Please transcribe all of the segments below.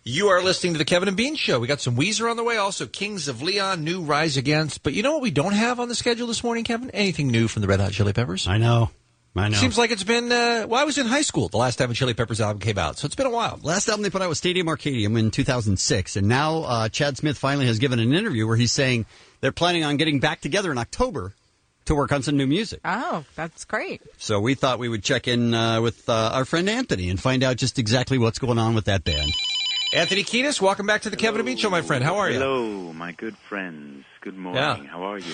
You are listening to the Kevin and Bean Show. We got some Weezer on the way, also Kings of Leon, new Rise Against. But you know what we don't have on the schedule this morning, Kevin? Anything new from the Red Hot Chili Peppers? I know. Seems like it's been, I was in high school the last time a Chili Peppers album came out, so it's been a while. Last album they put out was Stadium Arcadium in 2006, and now Chad Smith finally has given an interview where he's saying they're planning on getting back together in October to work on some new music. Oh, that's great. So we thought we would check in with our friend Anthony and find out just exactly what's going on with that band. Anthony Kiedis, welcome back to the Kevin and Bean Show, my friend. How are you? Hello, my good friends. Good morning. How are you?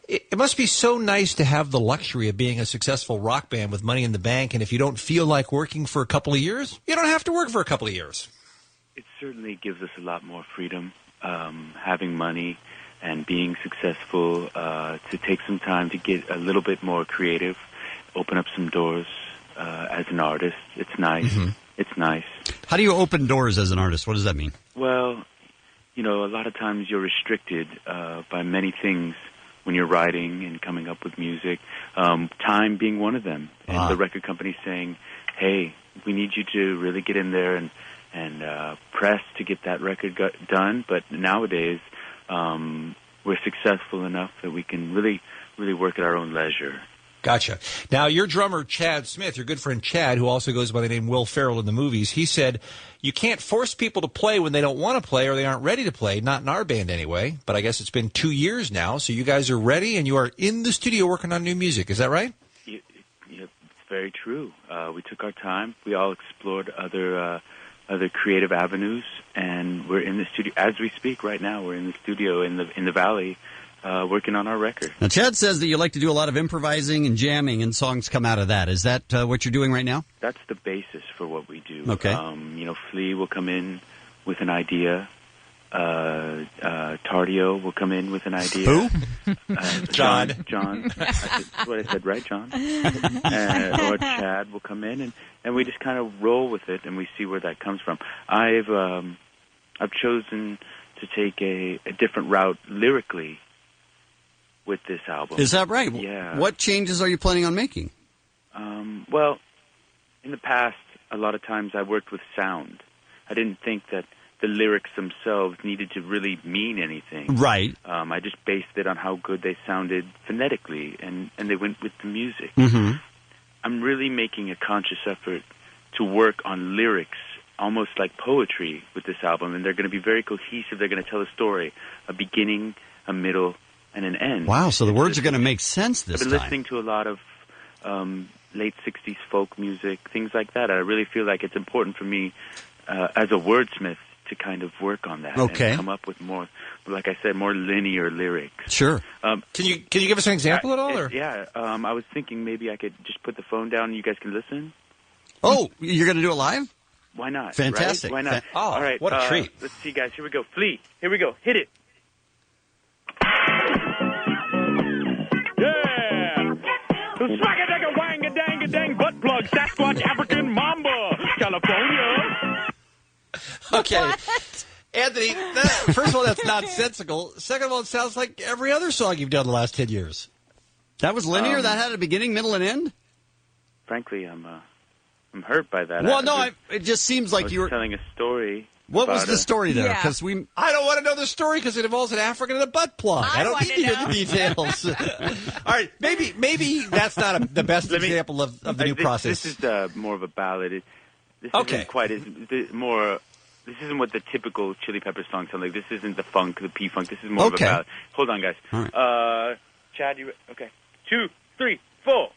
It must be so nice to have the luxury of being a successful rock band with money in the bank, and if you don't feel like working for a couple of years, you don't have to work for a couple of years. It certainly gives us a lot more freedom, having money and being successful, to take some time to get a little bit more creative, open up some doors as an artist. It's nice. Mm-hmm. It's nice. How do you open doors as an artist? What does that mean? Well, a lot of times you're restricted by many things when you're writing and coming up with music, time being one of them. And the record company saying, hey, we need you to really get in there and press to get that record done. But nowadays, we're successful enough that we can really, really work at our own leisure. Gotcha. Now, your drummer, Chad Smith, your good friend Chad, who also goes by the name Will Ferrell in the movies, he said, you can't force people to play when they don't want to play or they aren't ready to play, not in our band anyway. But I guess it's been 2 years now, so you guys are ready and you are in the studio working on new music. Is that right? Yeah, it's very true. We took our time. We all explored other creative avenues, and we're in the studio as we speak right now. We're in the studio in the Valley, working on our record. Now, Chad says that you like to do a lot of improvising and jamming, and songs come out of that. Is that what you're doing right now? That's the basis for what we do. Okay. Flea will come in with an idea. Tardio will come in with an idea. Who? John. That's what I said, right, John? Or Chad will come in, and we just kind of roll with it, and we see where that comes from. I've chosen to take a different route lyrically with this album. Is that right? Yeah. What changes are you planning on making? Well, in the past, a lot of times I worked with sound. I didn't think that the lyrics themselves needed to really mean anything. Right. I just based it on how good they sounded phonetically, and they went with the music. Mm-hmm. I'm really making a conscious effort to work on lyrics, almost like poetry with this album, and they're going to be very cohesive. They're going to tell a story, a beginning, a middle, and an end. Wow, so the words are going to make sense this time. I've been listening to a lot of late 60s folk music, things like that. I really feel like it's important for me as a wordsmith to kind of work on that. Okay. And come up with more, like I said, more linear lyrics. Sure. Can you give us an example at all? Or? Yeah. I was thinking maybe I could just put the phone down and you guys can listen. Oh, you're going to do it live? Why not? Fantastic. Right? Why not? All right. What a treat. Let's see, guys. Here we go. Flea. Here we go. Hit it. Yeah. Swagga-dagga-wanga-dang-a-dang butt plug Sasquatch African Mamba, California. Okay. What? Anthony, first of all, that's nonsensical. Second of all, it sounds like every other song you've done the last 10 years. That was linear? That had a beginning, middle, and end? Frankly, I'm hurt by that. Well, no, it just seems like you were telling a story. What was the story there? Yeah. Because I don't want to know the story because it involves an African and a butt plug. I don't need to hear the details. All right, maybe that's not the best example of the new process. This is more of a ballad. This isn't quite more. This isn't what the typical Chili Peppers song sounds like. This isn't the funk, the P-funk. This is more of a ballad. Hold on, guys. All right. Chad, okay. 2, 3, 4.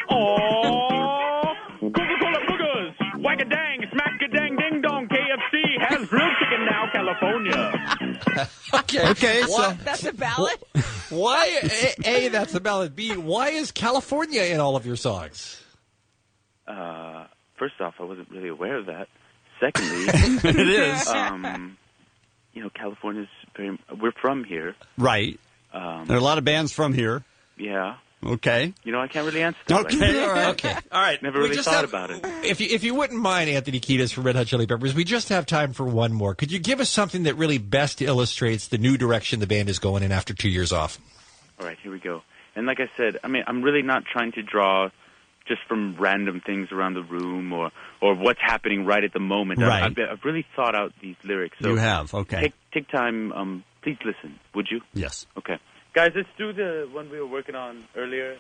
Oh, Coca-Cola boogers, whack-a-dang, smack-a-dang, ding-dong, KFC has grilled chicken now, California. Okay, so That's a ballad? Why, A, that's a ballad. B, why is California in all of your songs? First off, I wasn't really aware of that. Secondly, it is. California's we're from here. Right. There are a lot of bands from here. Yeah. Okay. I can't really answer that. Okay, all right. Okay. All right. Never really thought about it. If you wouldn't mind, Anthony Kiedis from Red Hot Chili Peppers, we just have time for one more. Could you give us something that really best illustrates the new direction the band is going in after 2 years off? All right, here we go. And like I said, I'm really not trying to draw just from random things around the room or what's happening right at the moment. Right. I've really thought out these lyrics. So you have, okay. Take time. Please listen, would you? Yes. Okay. Guys, let's do the one we were working on earlier.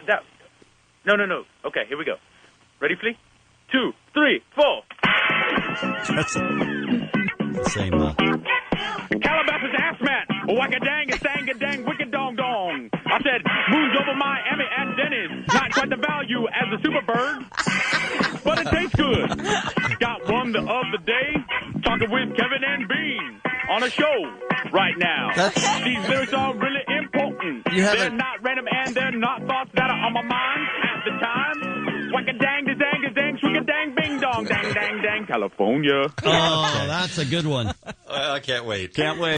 No. Okay, here we go. Ready, Flea? 2, 3, 4. That's the same. Calabasas ass mat. Whack-a-dang, a sang-a-dang, wicked-dong-dong. I said, moons over Miami and Dennis. Not quite the value as a super bird, but it tastes good. Got one the other day, talking with Kevin and Bean on a show right now. These lyrics are really important. They're not random and they're not thoughts that are on my mind at the time. Whack-a-dang, da dang, da dang, swing-a-dang, bing-dong, dang, dang, dang, California. Oh, that's a good one. I can't wait. Can't wait.